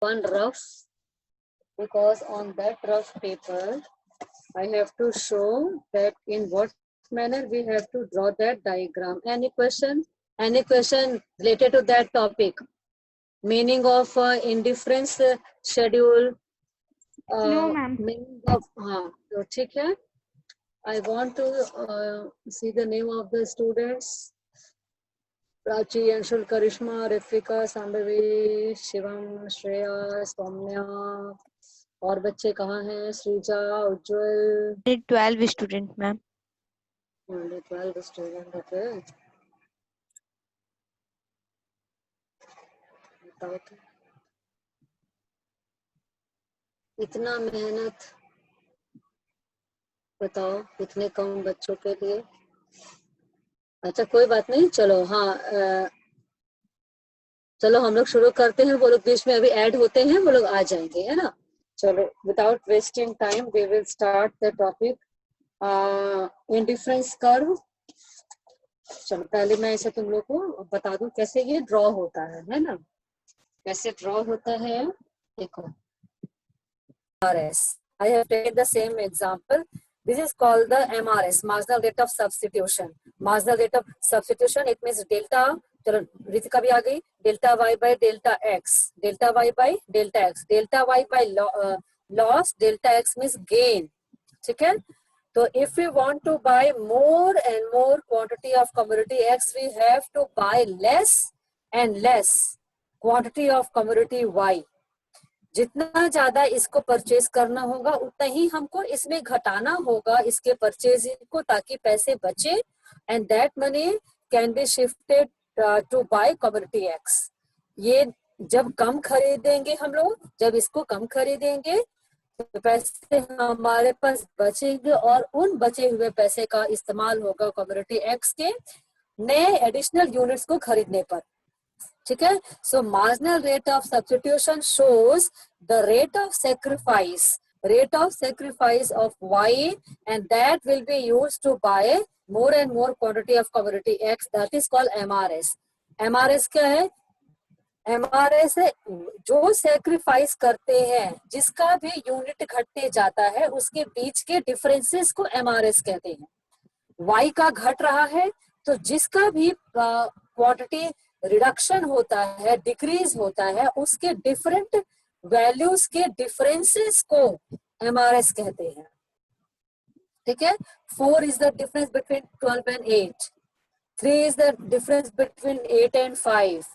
one rough, because on that rough paper I have to show that in what manner we have to draw that diagram. Any question? Any question related to that topic? Meaning of indifference schedule. No, ma'am. Meaning of तो ठीक है. I want to see the name of the students. Prachi, Anshul, करिश्मा, रिफिका, सांबवी, शिवम, श्रेया, सौम्या. और बच्चे कहाँ हैं? श्रीजा, उज्जवल. 12 student ma'am. Only 12 students. Okay. बताओ तो. इतना मेहनत बताओ इतने कम बच्चों के लिए. अच्छा कोई बात नहीं, चलो. हाँ चलो हम लोग शुरू करते हैं. वो लोग बीच में अभी ऐड होते हैं, वो लोग आ जाएंगे, है ना. चलो, without wasting time we will start the topic indifference curve. चलो पहले मैं इसे तुम लोग को बता दूं कैसे ये ड्रॉ होता है ना. कैसे ड्रॉ होता है देखो. MRS. I have taken the same example. This is called the MRS, marginal rate of substitution. Marginal rate of substitution, it means delta. चलो रितिका भी आ गई. Delta y by delta x. Delta y by delta x. Delta y by loss. Delta x means gain. ठीक है. तो if we want to buy more and more quantity of commodity x, we have to buy less and less quantity of commodity y. जितना ज्यादा इसको purchase करना होगा उतना ही हमको इसमें घटाना होगा इसके परचेजिंग को, ताकि पैसे बचे. And that money can be shifted to buy commodity x. ये जब कम खरीदेंगे हम लोग, जब इसको कम खरीदेंगे तो पैसे हमारे पास बचेंगे और उन बचे हुए पैसे का इस्तेमाल होगा कमोडिटी एक्स के नए एडिशनल यूनिट्स को खरीदने पर. ठीक है. सो marginal rate of substitution shows the rate of sacrifice of y, and that will be used to buy more and more quantity of commodity x. That is called MRS. MRS क्या है? MRS है जो sacrifice करते हैं, जिसका भी unit घटते जाता है उसके बीच के डिफरेंसेस को MRS कहते हैं. y का घट रहा है तो जिसका भी क्वांटिटी रिडक्शन होता है, डिक्रीज होता है, उसके डिफरेंट वैल्यूज के डिफरेंसेस को MRS कहते हैं. ठीक है. 4 is the difference between 12 and 8. 3 is the difference between 8 and 5.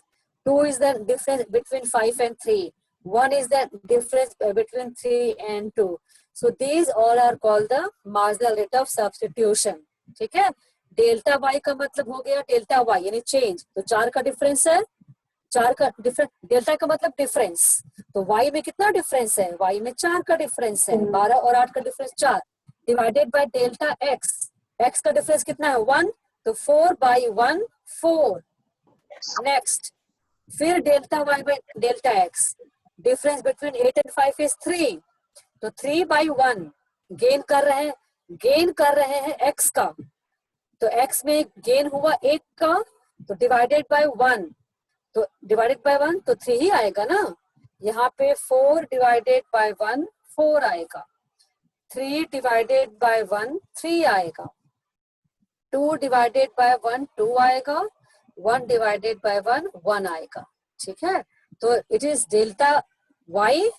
2 is the difference between 5 and 3. 1 is the difference between 3 and 2. So these all are called the marginal rate of substitution. ठीक है. Delta y का मतलब हो गया delta y यानी change. तो 4 का difference है, 4 का डिफरेंस. डेल्टा का मतलब डिफरेंस. तो y में कितना डिफरेंस है? y में 4 का डिफरेंस है. 12 और 8 का difference 4 divided by delta x. x का डिफरेंस कितना है? 1. तो 4 बाई 1 4. नेक्स्ट फिर delta y by delta x. Difference between 8 and 5 is 3. तो 3 बाई 1 गेन कर रहे हैं x का. तो x में गेन हुआ 1 का, तो डिवाइडेड बाय 1. तो डिवाइडेड बाय 1 तो 3 ही आएगा ना. यहाँ पे 4 डिवाइडेड बाय 1 4 आएगा. 3 डिवाइडेड बाय 1 3 आएगा. 2 डिवाइडेड बाय 1 2 आएगा. 1 डिवाइडेड बाय 1 1 आएगा. ठीक है. तो it is delta y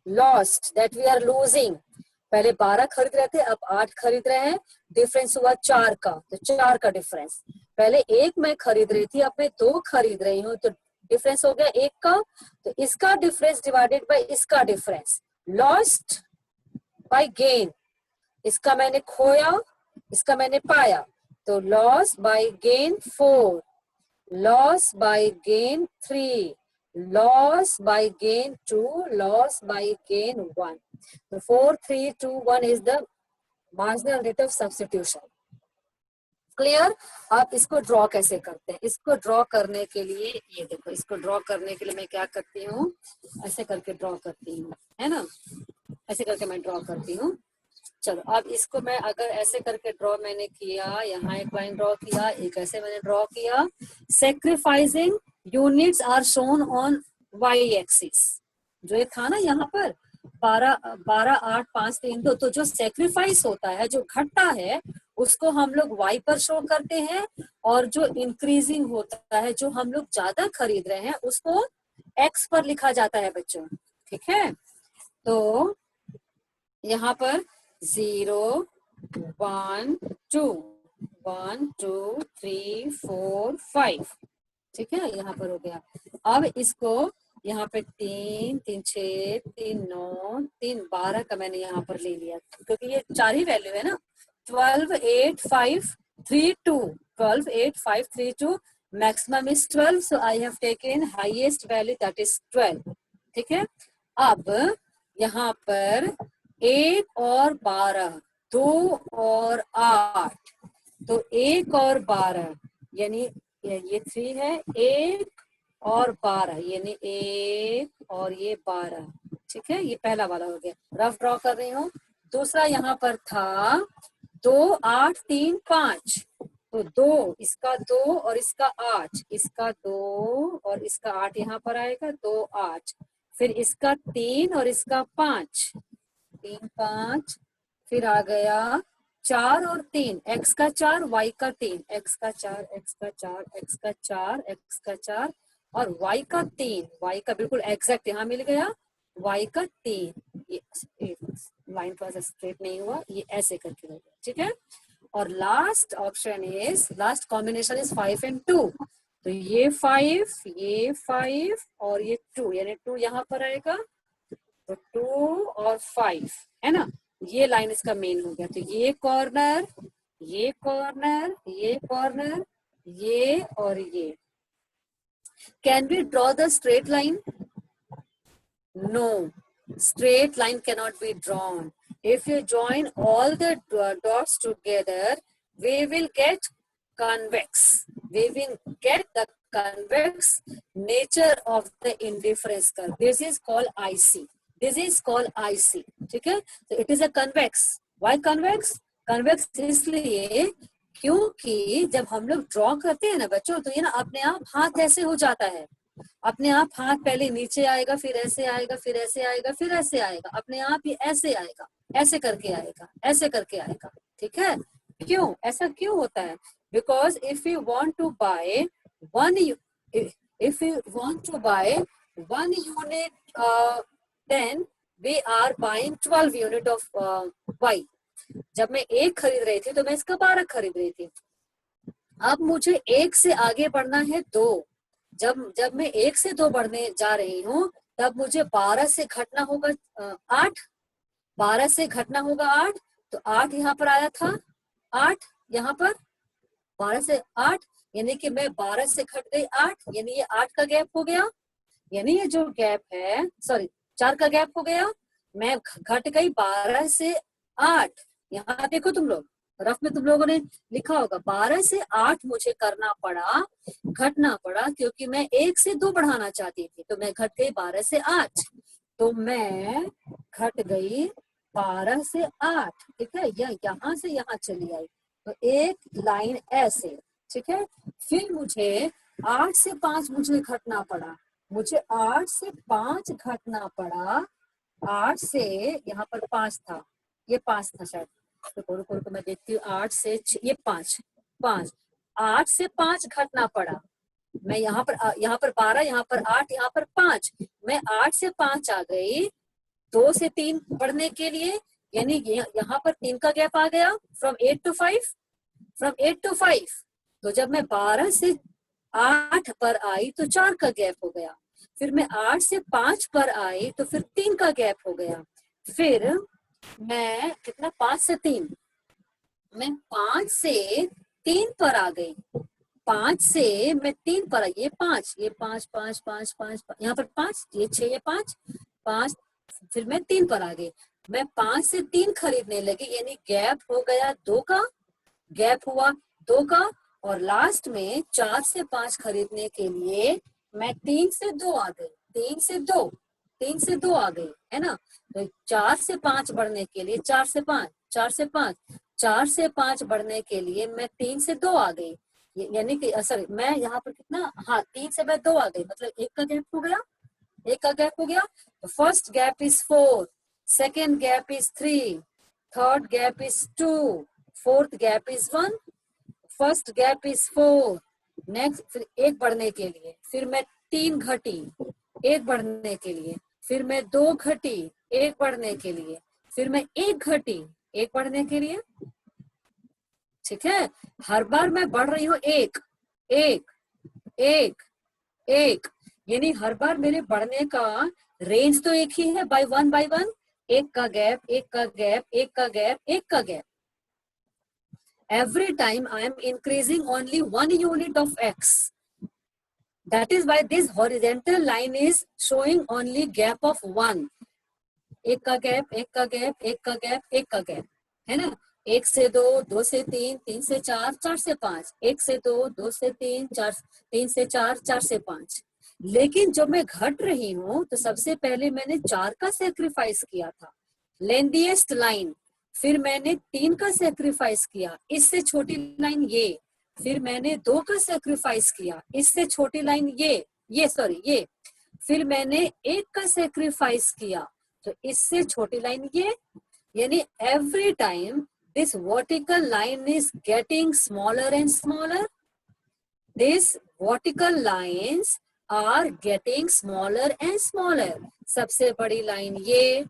lost that we are losing. पहले 12 खरीद रहे थे, अब 8 खरीद रहे हैं. डिफरेंस हुआ 4 का. तो 4 का डिफरेंस. पहले 1 मैं खरीद रही थी, अब मैं 2 खरीद रही हूँ, तो डिफरेंस हो गया 1 का. तो इसका डिफरेंस डिवाइडेड बाय इसका डिफरेंस. Lost by gain. इसका मैंने खोया, इसका मैंने पाया. तो loss by gain 4, loss by gain 3, loss by gain 2, loss by gain 1. So 4, 3, 2, 1 is the marginal rate of substitution. Clear. आप इसको ड्रॉ कैसे करते हैं? इसको ड्रॉ करने के लिए ये देखो, इसको ड्रॉ करने के लिए मैं क्या करती हूँ, ऐसे करके ड्रॉ करती हूँ, है ना. ऐसे करके मैं ड्रॉ करती हूँ. चलो अब इसको मैं अगर ऐसे करके ड्रॉ मैंने किया, यहाँ एक लाइन ड्रॉ किया, एक ऐसे मैंने ड्रॉ किया. Sacrificing units are shown on y axis. जो ये था ना यहाँ पर 12, 8, 5, 3, 2, तो जो सेक्रीफाइस होता है, जो घटता है, उसको हम लोग y पर शो करते हैं, और जो इंक्रीजिंग होता है, जो हम लोग ज्यादा खरीद रहे हैं, उसको x पर लिखा जाता है बच्चों। ठीक है, तो यहाँ पर 0, 1, 2, 1, 2, 3, 4, 5, ठीक है, यहाँ पर हो गया। अब इसको यहाँ पे 3, 3, 6, 3, 9, 3, 12 का मैंने यहाँ पर ले लिया, क्योंकि ये 4 ही वैल्यू है ना। 12, 8, 5, 3, 2, 12, 8, 5, 3, 2, maximum is 12, so I have taken highest value, that is 12। ठीक है, अब यहाँ पर 1 और 12, 2 और 8, तो 1 और 12 यानी ये 3 है, 1 और 12 यानी 1 और ये 12। ठीक है, ये पहला वाला हो गया, रफ ड्रॉ कर रही हूँ। दूसरा यहाँ पर था 2, 8, 3, 5, तो 2, इसका 2 और इसका 8, इसका 2 और इसका 8 यहाँ पर आएगा, 2, 8, फिर इसका 3 और इसका 5, 3, 5, फिर आ गया 4 और 3, x का 4, y का 3, x का 4, x का 4, x का 4, x का 4 और y का 3, y का बिल्कुल एग्जैक्ट यहाँ मिल गया, y का 3। ये लाइन थोड़ा सा स्ट्रेट नहीं हुआ, ये ऐसे करके हो गया। ठीक है, और last option is, last combination is 5 and 2, तो ये 5, ये 5 और ये 2, यानी 2 यहाँ पर आएगा, तो 2 और 5 है ना, ये लाइन इसका मेन हो गया। तो ये कॉर्नर, ये कॉर्नर, ये कॉर्नर, ये और ये। Can we draw the straight line? No, straight line cannot be drawn. If you join all the dots together, we will get convex. We will get the convex nature of the indifference curve. This is called IC. This is called IC. ठीक है, so it is a convex. Why convex? Convex इसलिए क्योंकि जब हम लोग draw करते हैं ना बच्चों, तो ये ना अपने आप हाथ ऐसे हो जाता है, अपने आप हाथ पहले नीचे आएगा, फिर ऐसे आएगा, फिर ऐसे आएगा, फिर ऐसे आएगा, अपने आप ही ऐसे आएगा, ऐसे करके आएगा, ऐसे करके आएगा। ठीक है, क्यों ऐसा क्यों होता है? Because if you want to buy one, if you want to buy 1 unit, then we are buying 12 unit of Y. जब मैं 1 खरीद रही थी तो मैं इसका 12 खरीद रही थी। अब मुझे 1 से आगे बढ़ना है 2, जब मैं 1 से 2 बढ़ने जा रही हूँ, तब मुझे 12 से घटना होगा 8, 12 से घटना होगा 8, तो 8 यहाँ पर आया था, 8 यहाँ पर, 12 से 8 यानी कि मैं 12 से घट गई 8, यानी ये 8 का गैप हो गया, यानी ये जो गैप है, सॉरी 4 का गैप हो गया, मैं घट गई 12 से 8। यहाँ देखो तुम लोग, रफ में तुम लोगों ने लिखा होगा 12 से 8 मुझे करना पड़ा, घटना पड़ा, क्योंकि मैं 1 से 2 बढ़ाना चाहती थी, तो मैं घट गई 12 से 8, तो मैं घट गई 12 से 8। ठीक है, यहाँ से यहाँ चली आई, तो एक लाइन ऐसे। ठीक है, फिर मुझे 8 से 5 मुझे घटना पड़ा, मुझे 8 से 5 घटना पड़ा, 8 से यहाँ पर 5 था, ये 5 था शायद, तो मैं देखती हूँ 8 से 6, ये 5, 8 से 5 घटना पड़ा, मैं यहाँ पर 12, यहाँ पर 8, यहाँ पर 5, मैं 8 से 5 आ गई 2 से 3 बढ़ने के लिए, यानी यहाँ पर 3 का गैप आ गया, फ्रॉम 8 to 5, फ्रॉम 8 to 5। तो जब मैं 12 से 8 पर आई तो 4 का गैप हो गया, फिर मैं 8 से 5 पर आई तो फिर 3 का गैप हो गया, फिर मैं कितना 5 से 3, मैं 5 से 3 पर आ गई, 5 से मैं 3 पर आई, ये 5, ये 5, 5, 5, 5, यहाँ पर 5, ये 6, ये 5, 5, फिर मैं 3 पर आ गई, मैं 5 से 3 खरीदने लगी, यानी गैप हो गया 2 का, गैप हुआ 2 का, और लास्ट में 4 से 5 खरीदने के लिए मैं 3 से 2 आ गई, 3 से 2 आ गई, है ना। तो 4 से 5 बढ़ने के लिए 4 से 5, 4 से 5, 4 से 5 बढ़ने के लिए मैं 3 से 2 आ गई, यानी कि सॉरी मैं यहाँ पर कितना, हाँ 3 से मैं 2 आ गई, मतलब 1 का गैप हो गया, एक का गैप हो गया, तो first gap is 4, second gap is 3, third gap is 2, fourth gap is 1, first gap is 4, next फिर एक बढ़ने के लिए, फिर मैं 3 घटी एक बढ़ने के लिए, फिर मैं 2 घटी एक बढ़ने के लिए, फिर मैं 1 घटी एक बढ़ने के लिए। ठीक है, हर बार मैं बढ़ रही हूँ एक एक एक एक, यानी हर बार मेरे बढ़ने का रेंज तो एक ही है, बाय वन, एक का गैप एक का गैप एक का गैप एक का gap. Every time I am increasing only 1 unit of x. That is why this horizontal line is showing only gap of 1. एक का गैप एक का गैप एक का गैप एक का गैप, है ना। 1 से 2, 2 से 3, 3 से 4, 4 से 5, 1 से 2, 2 से 3, 3 से 4, 4 से 5। लेकिन जब मैं घट रही हूँ तो सबसे पहले मैंने 4 का सेक्रीफाइस किया था, लेंथीएस्ट लाइन, फिर मैंने 3 का सेक्रीफाइस किया, इससे छोटी लाइन ये, फिर मैंने 2 का सेक्रीफाइस किया, इससे छोटी लाइन ये, फिर मैंने 1 का सेक्रीफाइस किया, तो इससे छोटी लाइन ये, यानी every time this vertical line is getting smaller and smaller. These vertical lines are getting smaller and smaller. सबसे बड़ी लाइन ये,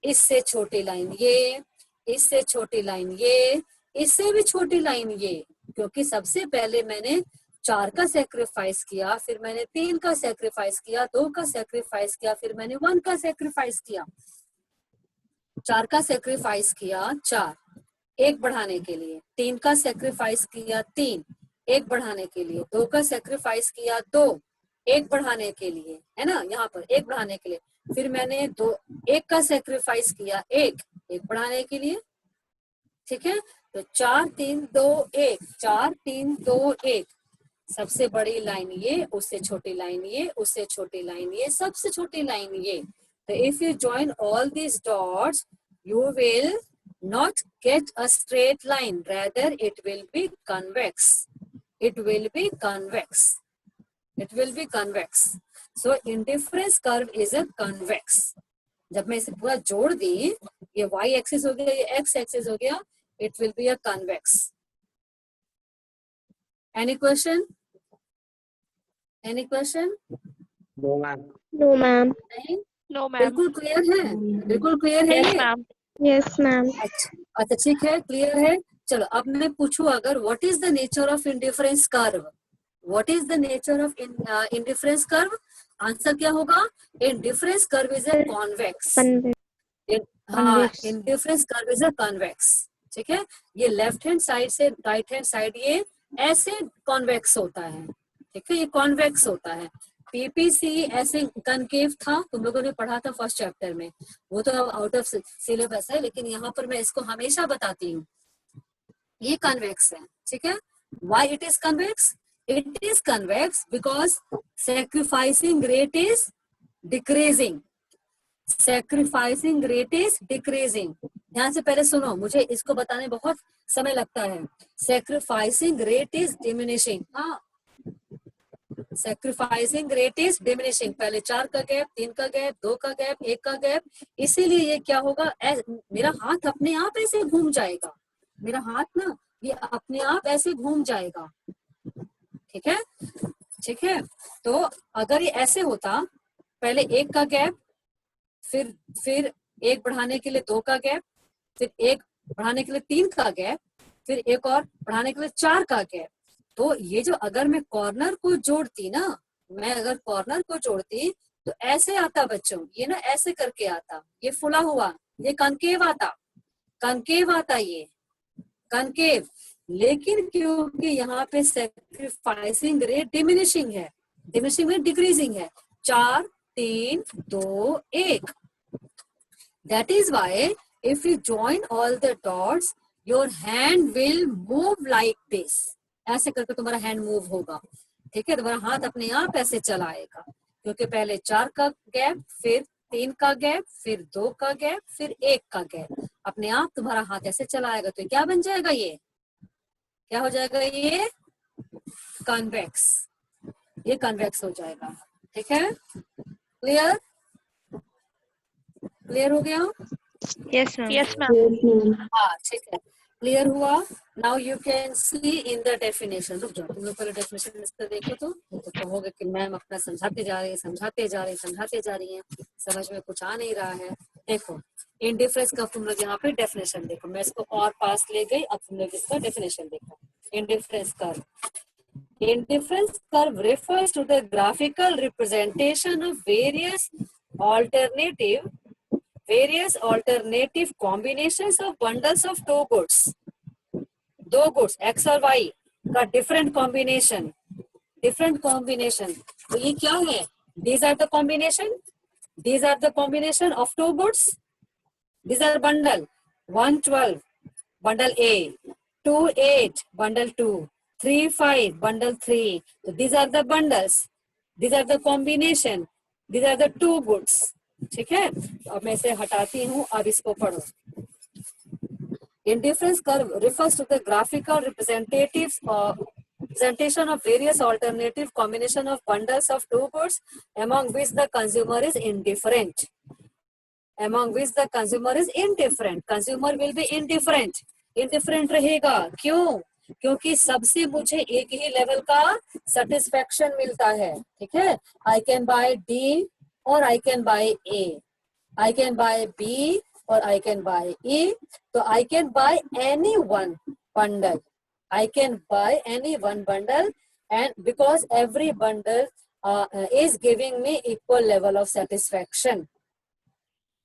इससे छोटी लाइन ये, इससे छोटी लाइन ये, इससे भी छोटी लाइन ये, क्योंकि सबसे पहले मैंने 4 का सेक्रीफाइस किया, फिर मैंने 3 का सेक्रीफाइस किया, 2 का सेक्रीफाइस किया, फिर मैंने 1 का सेक्रीफाइस किया, 4 का सेक्रीफाइस किया 4 एक बढ़ाने के लिए, 3 का सेक्रीफाइस किया 3 एक बढ़ाने के लिए, 2 का सेक्रीफाइस किया 2 एक बढ़ाने के लिए, है ना, यहाँ पर एक बढ़ाने के लिए, फिर मैंने 1 का सेक्रीफाइस किया एक बढ़ाने के लिए। ठीक है, तो 4 3 2 1, 4 3 2 1, सबसे बड़ी लाइन ये, उससे छोटी लाइन ये, उससे छोटी लाइन ये, सबसे छोटी लाइन ये। तो if you join all these dots you will not get a straight line, rather it will be convex, it will be convex, it will be convex. So indifference curve is a convex. जब मैं इसे पूरा जोड़ दी, ये y axis हो गया, ये x axis हो गया, it will be a convex. Any question? Any question? No, ma'am. No, ma'am. नहीं, No, ma'am. बिल्कुल क्लियर है, बिल्कुल क्लियर है Yes, ये। ma'am. Yes, ma'am. अच्छा ठीक है, क्लियर है। चलो अब मैं पूछूं, अगर what is the nature of indifference curve, what is the nature of indifference curve, answer क्या होगा, indifference curve is a convex. हाँ, Convex. Indifference curve is a convex. ठीक है, ये लेफ्ट हैंड साइड से राइट हैंड साइड ये ऐसे convex होता है। ठीक है, ये कॉन्वेक्स होता है। पीपीसी ऐसे कनकेव था, तुम लोगों ने पढ़ा था फर्स्ट चैप्टर में, वो तो अब आउट ऑफ सिलेबस है, लेकिन यहाँ पर मैं इसको हमेशा बताती हूँ, ये कन्वेक्स है। ठीक है, why it is convex, it is convex because sacrificing rate is decreasing, sacrificing rate is decreasing. ध्यान से पहले सुनो, मुझे इसको बताने बहुत समय लगता है। सैक्रिफाइसिंग रेट इज डिमिनिशिंग, हाँ, सैक्रिफाइसिंग रेट इज डिमिनिशिंग। पहले 4 का गैप, 3 का गैप, 2 का गैप, 1 का गैप, इसीलिए ये क्या होगा, मेरा हाथ अपने आप ऐसे घूम जाएगा, मेरा हाथ ना ये अपने आप ऐसे घूम जाएगा। ठीक है, ठीक है, तो अगर ये ऐसे होता, पहले 1 का गैप, फिर 1 बढ़ाने के लिए 2 का गैप, फिर 1 बढ़ाने के लिए 3 का गैप, फिर 1 और बढ़ाने के लिए 4 का गैप, तो ये जो अगर मैं कॉर्नर को जोड़ती ना, मैं अगर कॉर्नर को जोड़ती तो ऐसे आता बच्चों, ये ना ऐसे करके आता, ये फुला हुआ, ये कनकेव आता, कनकेव आता, ये कनकेव। लेकिन क्योंकि यहाँ पे सैक्रिफाइसिंग रेट डिमिनिशिंग है, डिमिनिशिंग में डिक्रीजिंग है, 4 3 2 1, that is why if you join all the dots your hand will move like this, ऐसे करके तुम्हारा हैंड मूव होगा। ठीक है, तुम्हारा हाथ अपने आप ऐसे चलाएगा, क्योंकि पहले 4 का गैप, फिर 3 का गैप, फिर 2 का गैप, फिर 1 का गैप, अपने आप तुम्हारा हाथ ऐसे चलाएगा। तो क्या बन जाएगा, ये क्या हो जाएगा, ये कन्वेक्स, ये कन्वेक्स हो जाएगा। ठीक है, क्लियर? क्लियर हो गया? Yes, ma'am. Yes, ma'am. हाँ ठीक है, क्लियर हुआ. Now you can see in the definition. रुक जाओ, तुम लोग पहले डेफिनेशन इसका देखो तो कहोगे कि मैम अपना समझाते जा रही है, समझाते जा रही है, समझ में कुछ आ नहीं रहा है. देखो इंडिफरेंस का तुम लोग यहाँ पे डेफिनेशन देखो, मैं इसको और पास ले गई, अब तुम लोग इसका डेफिनेशन देखो. Indifference curve. Indifference curve refers to the graphical representation of various alternative combinations of bundles of two goods. दो goods x और y का different combination. तो ये क्या है? These are the combination of two goods. These are bundle 112 bundle A, 28 bundle 2, 35 bundle 3. So these are the bundles. These are the combination. These are the two goods. ठीक है, अब मैं इसे हटाती हूँ, अब इसको पढ़ो. Indifference curve refers to the graphical representation of various alternative combination of bundles of two goods among which the consumer is indifferent. Consumer will be indifferent रहेगा. क्यों? क्योंकि सबसे मुझे एक ही लेवल का सेटिस्फेक्शन मिलता है. ठीक है, I can buy D और I can buy A, I can buy B और I can buy E. तो I can buy any one bundle. And because every bundle is giving me equal level of satisfaction.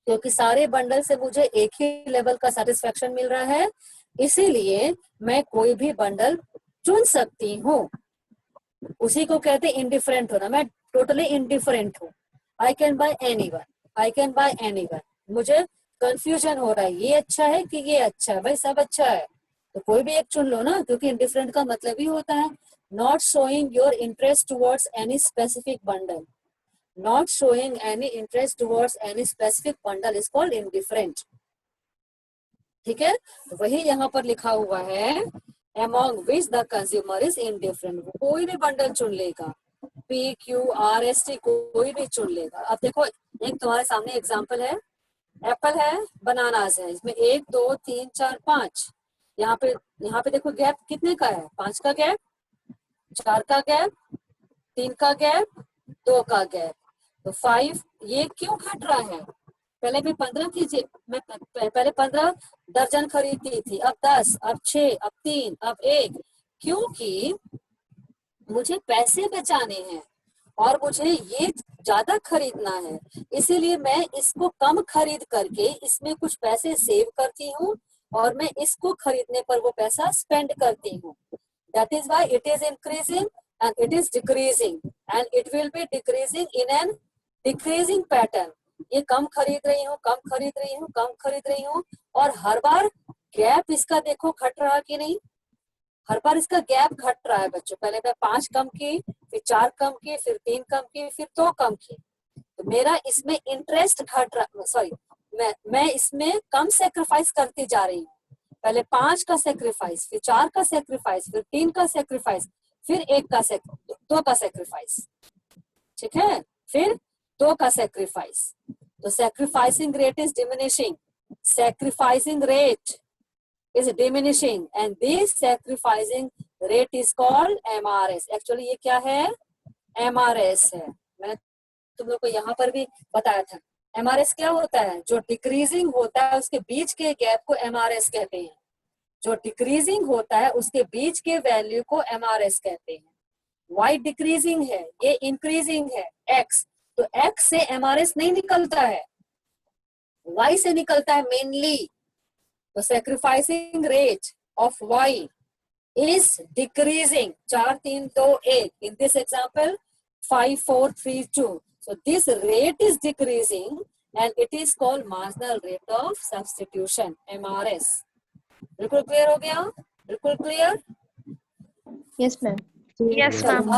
क्योंकि सारे bundle से मुझे एक ही level का satisfaction मिल रहा है, इसीलिए मैं कोई भी बंडल चुन सकती हूँ. उसी को कहते हैं इंडिफरेंट होना. मैं टोटली इंडिफरेंट हूँ. I can buy anyone. मुझे कंफ्यूजन हो रहा है, ये अच्छा है कि ये अच्छा है. भाई सब अच्छा है तो कोई भी एक चुन लो ना, क्योंकि इंडिफरेंट का मतलब ही होता है not showing your interest towards any specific bundle. Not showing any interest towards any specific bundle is called indifferent. ठीक है, तो वही यहाँ पर लिखा हुआ है among which the consumer is indifferent. कोई भी बंडल चुन लेगा, P, Q, R, S, T कोई भी चुन लेगा. अब देखो एक तुम्हारे सामने एग्जांपल है, एप्पल है, बनानास है, इसमें 1 2 3 4 5. यहाँ पे देखो गैप कितने का है? 5 का गैप, 4 का गैप, 3 का गैप, 2 का गैप. तो 5 ये क्यों घट रहा है? पहले भी 15 थी, मैं पहले 15 दर्जन खरीदती थी, अब 10, अब 6, अब 3, अब 1. क्योंकि मुझे पैसे बचाने हैं और मुझे ये ज्यादा खरीदना है, इसीलिए मैं इसको कम खरीद करके इसमें कुछ पैसे सेव करती हूँ और मैं इसको खरीदने पर वो पैसा स्पेंड करती हूँ. That is why it is increasing and it is decreasing and it will be decreasing in an decreasing pattern. ये कम खरीद रही हूँ और हर बार गैप इसका देखो घट रहा कि नहीं? हर बार इसका गैप घट रहा है बच्चों. पहले मैं 5 कम की, फिर 4 कम की, फिर 3 कम की, फिर 2 कम की. तो मेरा इसमें इंटरेस्ट घट रहा, सॉरी मैं इसमें कम सेक्रीफाइस करती जा रही हूँ. पहले 5 का सेक्रीफाइस, फिर 4 का सेक्रीफाइस, फिर 3 का सेक्रीफाइस, फिर 2 का सेक्रीफाइस. ठीक है, फिर 2 का सेक्रीफाइस. तो sacrificing rate is diminishing. Sacrificing rate is diminishing and this sacrificing rate is called MRS. Actually ये क्या है? MRS है. मैंने तुम लोग को यहाँ पर भी बताया था. MRS क्या होता है? जो डिक्रीजिंग होता है उसके बीच के गैप को MRS कहते हैं. जो डिक्रीजिंग होता है उसके बीच के वैल्यू को MRS कहते हैं. Y डिक्रीजिंग है, ये इंक्रीजिंग है, X. तो X से MRS नहीं निकलता है, Y से निकलता है मेनली. तो sacrificing rate of Y is decreasing. 4 3 2 1. In this example 5 4 3 2. So this rate is decreasing and it is called marginal rate of substitution, MRS. बिल्कुल क्लियर हो गया? बिल्कुल clear? Yes, ma'am. Yes, ma'am.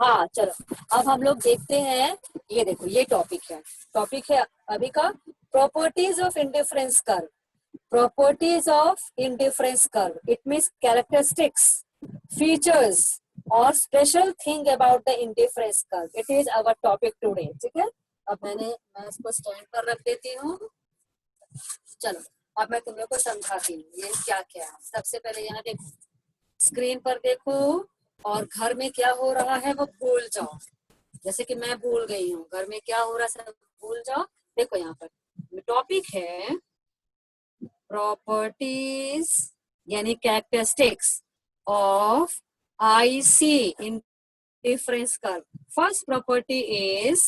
हाँ चलो, अब हम लोग देखते हैं. ये देखो ये टॉपिक है अभी का, properties of indifference curve. Properties of indifference curve. It means characteristics, features or special thing about the indifference curve. It is our topic today. ठीक है, अब मैं इसको स्टैंड पर रख देती हूँ। चलो अब मैं तुम लोग को समझाती हूँ ये क्या क्या है। सबसे पहले यहाँ देखो, स्क्रीन पर देखो, और घर में क्या हो रहा है वो भूल जाओ। जैसे कि मैं भूल गई हूँ, घर में क्या हो रहा है सब भूल जाओ। देखो यहाँ पर टॉपिक है प्रॉपर्टीज यानी characteristics of IC in difference curve. First property is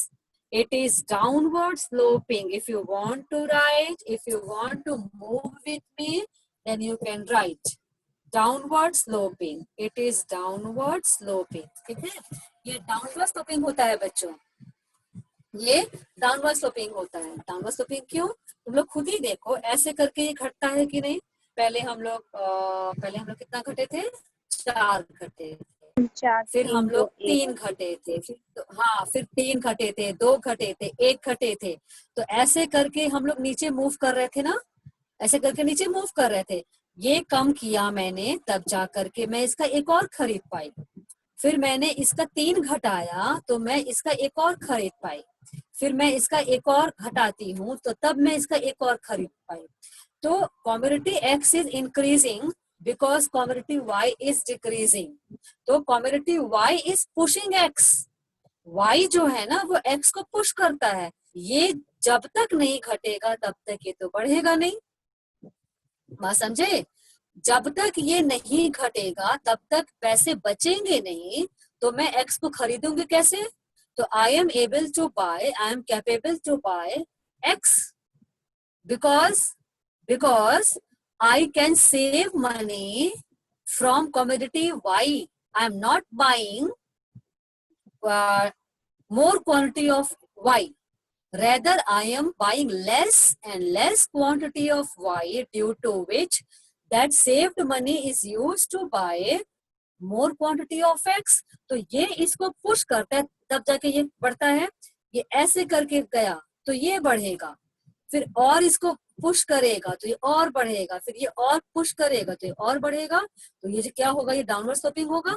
it is downward sloping. If you want to write, if you want to move with me, then you can write downward sloping. It is downward sloping. ठीक है, ये downward sloping होता है बच्चों, ये downward sloping होता है। Downward sloping क्यों, तुम लोग खुद ही देखो, ऐसे करके ये घटता है कि नहीं। पहले हम लोग कितना घटे थे, 4 घटे थे, 4 फिर 3 हम 2 लोग 1 3 घटे थे, फिर 3 घटे थे, 2 घटे थे, 1 घटे थे। तो ऐसे करके हम लोग नीचे मूव कर रहे थे ना, ऐसे करके नीचे मूव कर रहे थे। ये कम किया मैंने, तब जा करके मैं इसका एक और खरीद पाई। फिर मैंने इसका 3 घटाया तो मैं इसका एक और खरीद पाई। फिर मैं इसका एक और घटाती हूँ तो तब मैं इसका एक और खरीद पाई। तो commodity X is increasing because commodity Y is decreasing. तो commodity Y is pushing X. Y जो है ना वो एक्स को पुश करता है। ये जब तक नहीं घटेगा तब तक ये तो बढ़ेगा नहीं। बात समझे, जब तक ये नहीं घटेगा तब तक पैसे बचेंगे नहीं। तो मैं एक्स को खरीदूंगी कैसे, तो I am able to buy, I am capable to buy x because I can save money from commodity Y. I am not buying more quantity of Y. Rather, I am buying less and less quantity of Y, due to which that saved money is used to buy more quantity of X. तो ये इसको push करता है, तब जाके ये बढ़ता है। ये ऐसे करके गया तो ये बढ़ेगा, फिर और इसको पुश करेगा तो ये और बढ़ेगा, फिर ये और पुश करेगा तो ये और बढ़ेगा। तो ये क्या होगा, ये डाउनवर्ड स्लोपिंग होगा।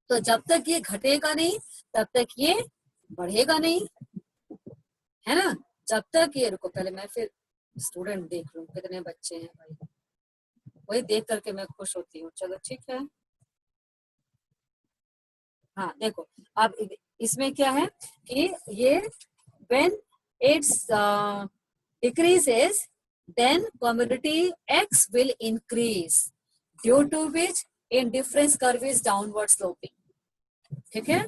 तो जब तक ये घटेगा नहीं तब तक ये बढ़ेगा नहीं, है ना। जब तक ये, रुको पहले मैं फिर स्टूडेंट देख लूं कितने बच्चे हैं भाई, वही देख करके मैं खुश होती हूँ। चलो ठीक है, हाँ देखो अब इसमें क्या है कि ये when it's decreases, then commodity X will increase, due to which indifference curve is downward sloping. ठीक है।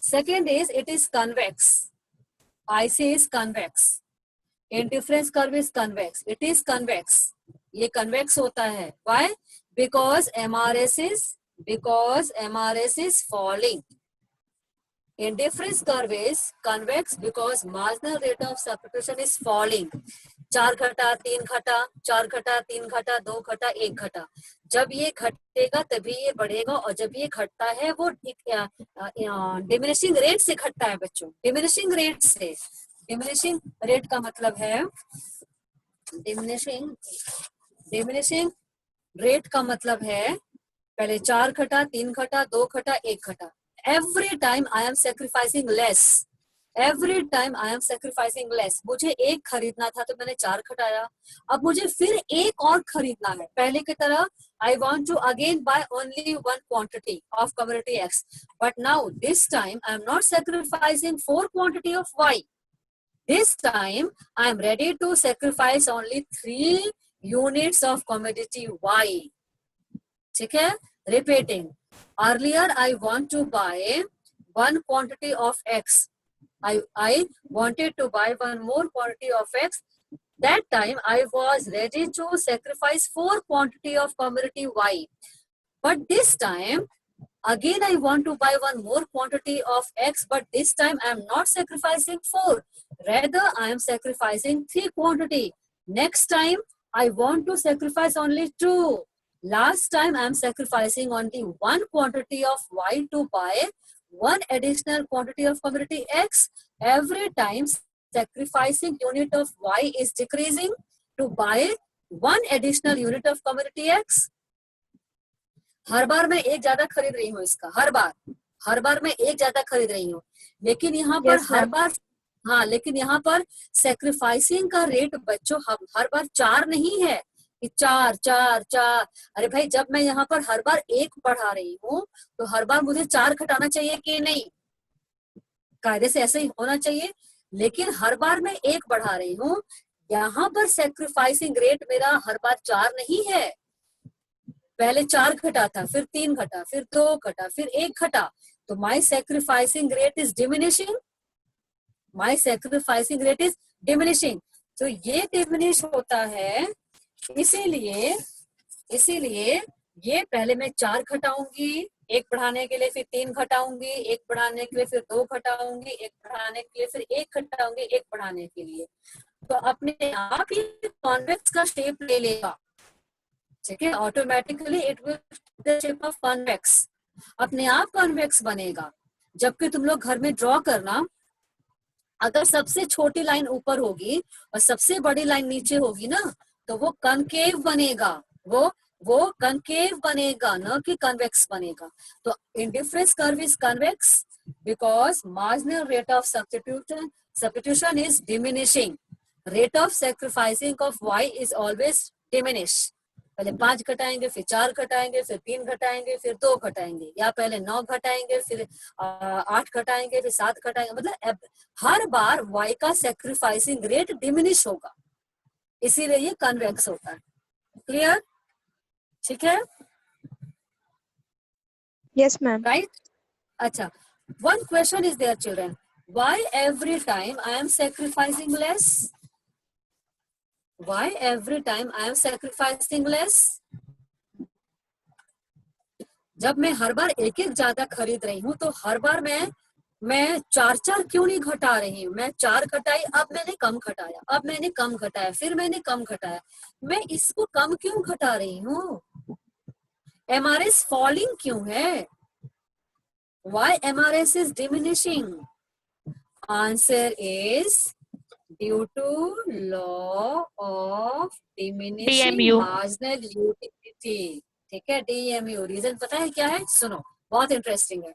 Second is it is convex. IC is convex. Indifference curve is convex. It is convex. ये convex होता है. Why? Because MRS is falling. Indifference curve is convex because marginal rate of substitution is falling. 4 घटा 3 घटा, 4 घटा 3 घटा, 2 घटा 1 घटा। जब ये घटेगा तभी ये बढ़ेगा, और जब ये घटता है वो डिमिनिशिंग रेट से घटता है बच्चों। डिमिनिशिंग रेट से, डिमिनिशिंग रेट का मतलब है, डिमिनिशिंग रेट का मतलब है पहले 4 घटा 3 घटा 2 घटा 1 घटा। Every time I am sacrificing less. Every time I am sacrificing less. मुझे एक खरीदना था तो मैंने 4 घटाया, अब मुझे फिर एक और खरीदना है। पहले की तरह I want to again buy only one quantity of commodity X. But now this time I am not sacrificing 4 quantity of Y. This time I am ready to sacrifice only 3 units of commodity Y. ठीक है, repeating. Earlier I want to buy one quantity of X. I wanted to buy one more quantity of X. That time I was ready to sacrifice 4 quantity of commodity Y. But this time again I want to buy one more quantity of X, but this time I am not sacrificing 4. Rather I am sacrificing 3 quantity. Next time I want to sacrifice only 2. Last time I am sacrificing only 1 quantity of Y to buy 1 additional quantity of commodity X. Every time sacrificing unit of Y is decreasing to buy 1 additional unit of commodity X. हर बार मैं एक ज्यादा खरीद रही हूँ इसका, हर हर बार मैं एक ज्यादा खरीद रही हूँ, लेकिन यहाँ पर Yes, हर ma'am. बार, हाँ लेकिन यहाँ पर सेक्रीफाइसिंग का रेट बच्चों हर बार 4 नहीं है कि 4 4 4। अरे भाई जब मैं यहाँ पर हर बार 1 बढ़ा रही हूँ तो हर बार मुझे 4 घटाना चाहिए कि नहीं, कायदे से ऐसे ही होना चाहिए। लेकिन हर बार मैं 1 बढ़ा रही हूँ, यहाँ पर सेक्रीफाइसिंग रेट मेरा हर बार 4 नहीं है, पहले 4 घटा था, फिर 3 घटा, फिर 2 घटा, फिर 1 घटा, तो my sacrificing rate is diminishing, my sacrificing rate is diminishing. तो ये डिमिनिश होता है, इसीलिए इसीलिए ये पहले मैं 4 घटाऊंगी 1 बढ़ाने के लिए, फिर 3 घटाऊंगी 1 बढ़ाने के लिए, फिर 2 घटाऊंगी 1 बढ़ाने के लिए, फिर 1 घटाऊंगी 1 बढ़ाने के लिए, तो अपने आप ही कॉन्वेक्स का शेप ले लेगा, ठीक है, automatically it will the shape of convex, अपने आप कॉन्वेक्स बनेगा। जबकि तुम लोग घर में ड्रॉ करना, अगर सबसे छोटी लाइन ऊपर होगी और सबसे बड़ी लाइन नीचे होगी ना, तो वो कनकेव बनेगा, वो कनकेव बनेगा, न कि कन्वेक्स बनेगा। तो indifference curve is convex because marginal rate of substitution is diminishing, rate of sacrificing of y is always diminish। पहले 5 घटाएंगे, फिर 4 घटाएंगे, फिर 3 घटाएंगे, फिर 2 घटाएंगे, या पहले 9 घटाएंगे, फिर 8 घटाएंगे, फिर 7 घटाएंगे, मतलब हर बार y का सेक्रीफाइसिंग रेट डिमिनिश होगा, इसीलिए ये कन्वेक्स होता है। क्लियर? ठीक है, Yes, ma'am. राइट? अच्छा, one question is there children, why every time I am sacrificing less? Why every time I am sacrificing less? जब मैं हर बार एक एक ज्यादा खरीद रही हूँ तो हर बार मैं 4 4 क्यों नहीं घटा रही हूँ? मैं 4 घटाई, अब मैंने कम घटाया, अब मैंने कम घटाया, फिर मैंने कम घटाया, मैं इसको कम क्यों घटा रही हूँ? MRS फॉलिंग क्यों है? Why MRS is diminishing? Answer is due to law of diminishing DMU. marginal utility। ठीक है, DMU। रीजन पता है क्या है? सुनो, बहुत इंटरेस्टिंग है।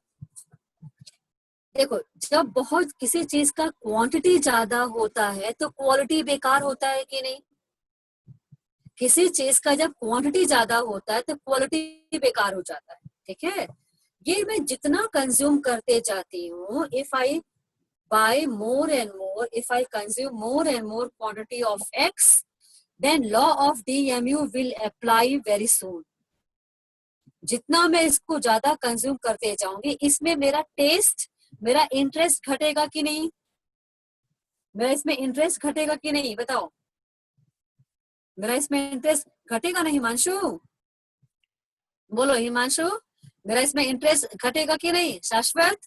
देखो, जब बहुत किसी चीज का क्वांटिटी ज्यादा होता है तो क्वालिटी बेकार होता है कि नहीं? किसी चीज का जब क्वांटिटी ज्यादा होता है तो क्वालिटी बेकार हो जाता है, ठीक है। ये मैं जितना कंज्यूम करते जाती हूँ, if I buy more and more, if I consume more and more quantity of X, then law of DMU will apply very soon। जितना मैं इसको ज्यादा कंज्यूम करते जाऊंगी, इसमें मेरा टेस्ट, मेरा इंटरेस्ट घटेगा कि नहीं? मेरा इसमें इंटरेस्ट घटेगा कि नहीं, बताओ? मेरा इसमें इंटरेस्ट घटेगा ना हिमांशु? बोलो हिमांशु, मेरा इसमें इंटरेस्ट घटेगा कि नहीं? शाश्वत,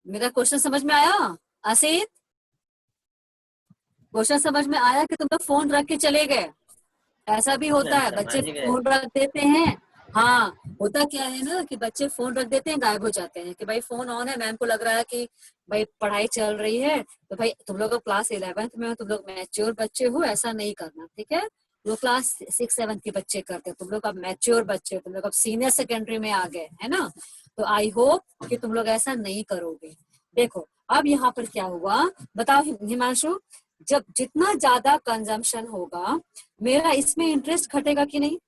मेरा क्वेश्चन समझ में आया? आसित, क्वेश्चन समझ में आया कि तुम लोग फोन रख के चले गए? ऐसा भी होता है, बच्चे फोन रख देते हैं। हाँ, होता क्या है ना कि बच्चे फोन रख देते हैं, गायब हो जाते हैं कि भाई फोन ऑन है, मैम को लग रहा है कि भाई पढ़ाई चल रही है। तो भाई तुम लोग क्लास 11th में हो, तुम लोग मैच्योर बच्चे हो, ऐसा नहीं करना, ठीक है। वो क्लास 6-7 के बच्चे करते हैं, तुम लोग अब मैच्योर बच्चे हो, तुम लोग अब सीनियर सेकेंडरी में आ गए, है ना। तो आई होप कि तुम लोग ऐसा नहीं करोगे। देखो अब यहाँ पर क्या हुआ, बताओ हिमांशु, जब जितना ज्यादा कंजम्पशन होगा, मेरा इसमें इंटरेस्ट घटेगा कि नहीं?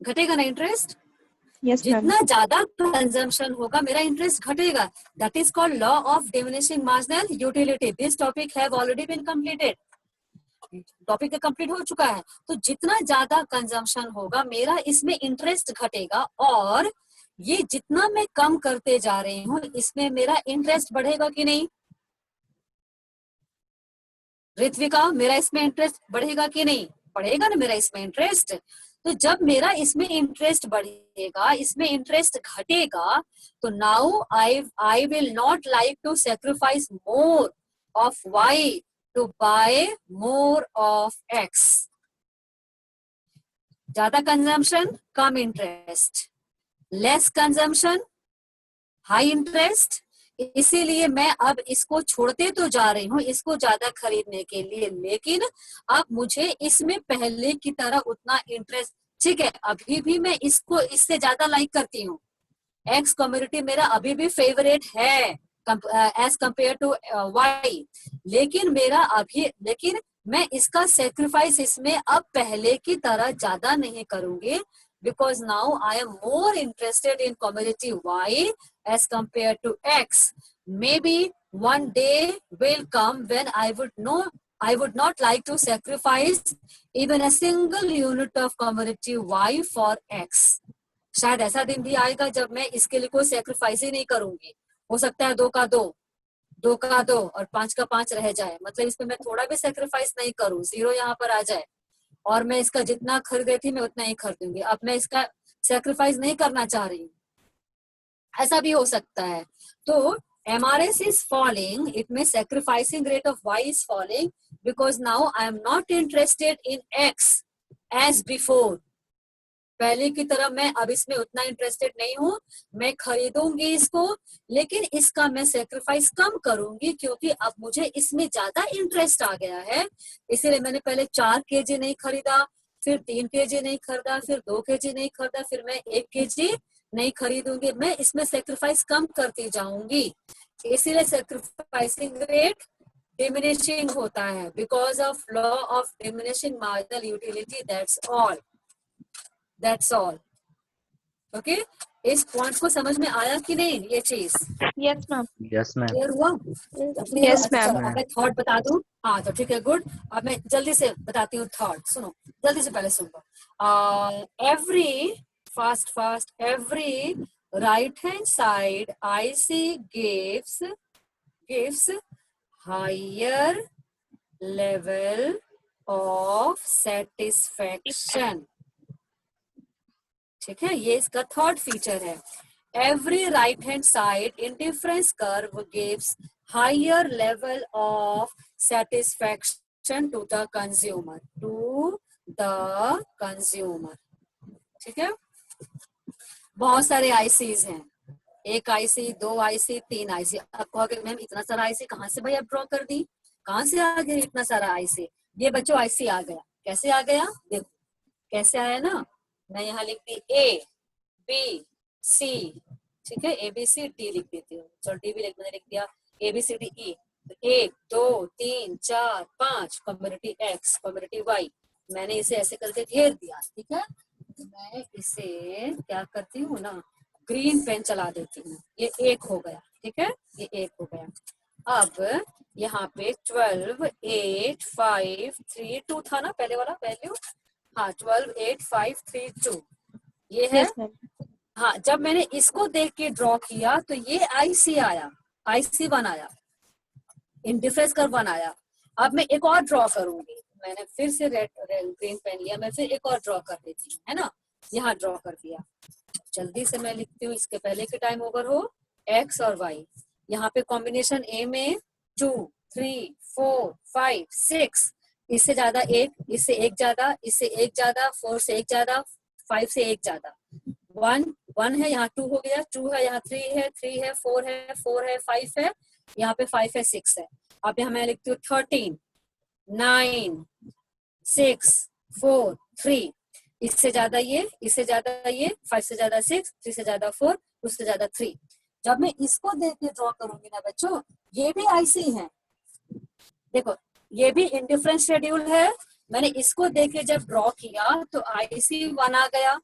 घटेगा ना इंटरेस्ट? Yes, ma'am. जितना ज्यादा कंजम्पशन होगा, मेरा इंटरेस्ट घटेगा। That is called law of diminishing marginal utility. This topic have already been completed, topic complete हो चुका है। तो जितना ज्यादा कंजम्पशन होगा, मेरा इसमें इंटरेस्ट घटेगा, और ये जितना मैं कम करते जा रही हूँ, इसमें मेरा इंटरेस्ट बढ़ेगा कि नहीं? ऋत्विका, मेरा इसमें इंटरेस्ट बढ़ेगा कि नहीं? बढ़ेगा ना मेरा इसमें इंटरेस्ट। तो जब मेरा इसमें इंटरेस्ट बढ़ेगा, इसमें इंटरेस्ट घटेगा, तो now I will not like to sacrifice more of Y to buy more of X. ज्यादा कंजम्पशन, कम interest, less consumption, high interest, इसीलिए मैं अब इसको छोड़ते तो जा रही हूँ इसको ज्यादा खरीदने के लिए, लेकिन अब मुझे इसमें पहले की तरह उतना इंटरेस्ट, ठीक है अभी भी मैं इसको इससे ज्यादा लाइक करती हूँ, एक्स कम्युनिटी मेरा अभी भी फेवरेट है एज कंपेयर टू वाई, लेकिन मैं इसका सेक्रीफाइस इसमें अब पहले की तरह ज्यादा नहीं करूंगी, because now I am more interested in community Y as compared to X. Maybe one day will come when I would not like to sacrifice even a single unit of community Y for X. शायद ऐसा दिन भी आएगा जब मैं इसके लिए कोई सेक्रीफाइस ही नहीं करूंगी, हो सकता है 2 का 2, 2 का 2 और 5 का 5 रह जाए, मतलब इसमें मैं थोड़ा भी सेक्रीफाइस नहीं करूं, 0 यहाँ पर आ जाए और मैं इसका जितना खरीद रही थी मैं उतना ही खरीदूंगी, अब मैं इसका सेक्रीफाइस नहीं करना चाह रही हूँ, ऐसा भी हो सकता है। तो MRS is falling, it means sacrificing rate of Y is falling because now I am not interested in X as before. पहले की तरह मैं अब इसमें उतना इंटरेस्टेड नहीं हूँ, मैं खरीदूंगी इसको, लेकिन इसका मैं सेक्रीफाइस कम करूंगी क्योंकि अब मुझे इसमें ज्यादा इंटरेस्ट आ गया है। इसीलिए मैंने पहले 4 केजी नहीं खरीदा, फिर 3 केजी नहीं खरीदा, फिर 2 केजी नहीं खरीदा, फिर मैं 1 केजी नहीं खरीदूंगी, मैं इसमें सेक्रीफाइस कम करती जाऊंगी, इसीलिए सेक्रीफाइसिंग रेट डिमिनिशिंग होता है because of law of diminishing marginal utility, that's all. Okay, इस पॉइंट को समझ में आया कि नहीं ये चीज? Yes, ma'am. Yes ma'am. Clear हुआ? Yes, अच्छा, ma'am. चलो अब मैं थॉट बता दूं। हाँ तो ठीक है, गुड। अब मैं जल्दी से बताती हूँ थॉट, सुनो जल्दी से, पहले सुन लो। Every right hand side IC gives higher level of satisfaction, ठीक है, ये इसका थर्ड फीचर है। Every right hand side indifference curve gives higher level of satisfaction to the consumer, ठीक है। बहुत सारे आईसीज हैं, 1 IC, 2 IC, 3 IC। आप कहोगे मैम इतना सारा IC कहाँ से भाई आप ड्रॉ कर दी, कहाँ से आ गया इतना सारा IC? ये बच्चों IC आ गया, कैसे आ गया देखो, कैसे आया ना, मैं यहाँ लिखती ABC, ठीक है, ABCD लिख देती हूँ, चलो D भी मैंने लिख दिया, ABCDE, 1 2 3 4 5 community X community Y, मैंने इसे ऐसे करके घेर दिया, ठीक है। मैं इसे क्या करती हूँ ना, ग्रीन पेन चला देती हूँ, ये 1 हो गया, ठीक है, ये 1 हो गया। अब यहाँ पे 12 8 5 3 2 था ना पहले वाला वैल्यू, हाँ 12 8 5 3 2 ये है। Yes, ma'am. हाँ, जब मैंने इसको देख के ड्रॉ किया तो ये IC आया, IC1 आया, इंडिफरेंस कर्व 1 आया। अब मैं एक और ड्रॉ करूंगी, मैंने फिर से रेड ग्रीन पेन लिया, मैं फिर एक और ड्रॉ कर देती हूँ, है ना, यहाँ ड्रॉ कर दिया। जल्दी से मैं लिखती हूँ, इसके पहले के टाइम ओवर हो, X और Y, यहाँ पे कॉम्बिनेशन A में 2 3 4 5 6, इससे ज्यादा 1, इससे 1 ज्यादा, इससे 1 ज्यादा, 4 से 1 ज्यादा, 5 से 1 ज्यादा, 1 है, यहाँ 2 हो गया, 2 है, यहाँ 3 है, 3 है, 4 है, 4 है, 5 है, यहाँ पे 5 है, 6 है। अब यहाँ मैं लिखती हूँ 13 9 6 4 3, इससे ज्यादा ये, इससे ज्यादा ये, 5 से ज्यादा 6, 3 से ज्यादा 4, उससे ज्यादा 3। जब मैं इसको देख के ड्रॉ करूंगी ना बच्चों, ये भी IC है, देखो ये भी इंडिफरेंस शेड्यूल है, मैंने इसको देख के जब ड्रॉ किया तो IC1 आ गया,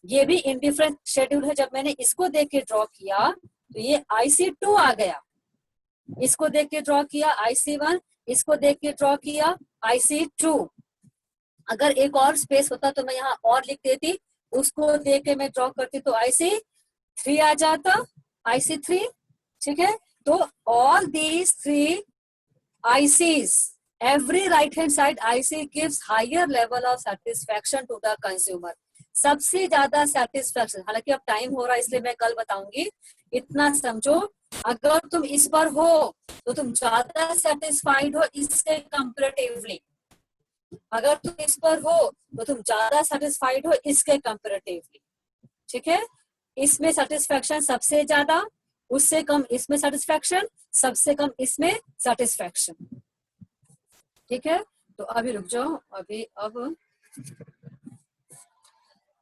ये भी इंडिफरेंस शेड्यूल है, जब मैंने इसको देख के ड्रॉ किया तो ये IC2 आ गया, इसको देख के ड्रॉ किया IC1, इसको देख के ड्रॉ किया IC2। अगर एक और स्पेस होता तो मैं यहाँ और लिख देती, उसको देख के मैं ड्रॉ करती तो IC3 आ जाता, IC3, ठीक है। तो all these 3 ICs, every right hand side IC gives higher level of satisfaction to the consumer, सबसे ज्यादा सेटिस्फैक्शन, हालांकि अब टाइम हो रहा है इसलिए मैं कल बताऊंगी, इतना समझो, अगर तुम इस पर हो तो तुम ज्यादा सेटिस्फाइड हो इसके कंपैरेटिवली, अगर तुम इस पर हो तो तुम ज्यादा सेटिस्फाइड हो इसके कंपैरेटिवली, ठीक है। इसमें सेटिस्फैक्शन सबसे ज्यादा, उससे कम इसमें सेटिस्फैक्शन, सबसे कम इसमें सेटिस्फैक्शन। ठीक है, तो अभी रुक जाओ, अभी अब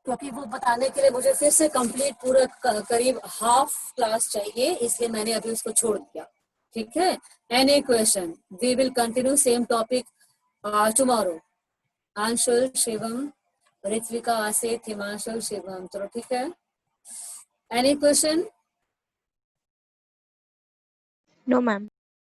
क्योंकि वो बताने के लिए मुझे फिर से कंप्लीट पूरा करीब हाफ क्लास चाहिए, इसलिए मैंने अभी उसको छोड़ दिया। ठीक है, any question, we will continue same topic tomorrow. Anshul, Shivam, Ritvika, Asit, Himanshu, Shivam, चलो ठीक है। Any question? No, ma'am.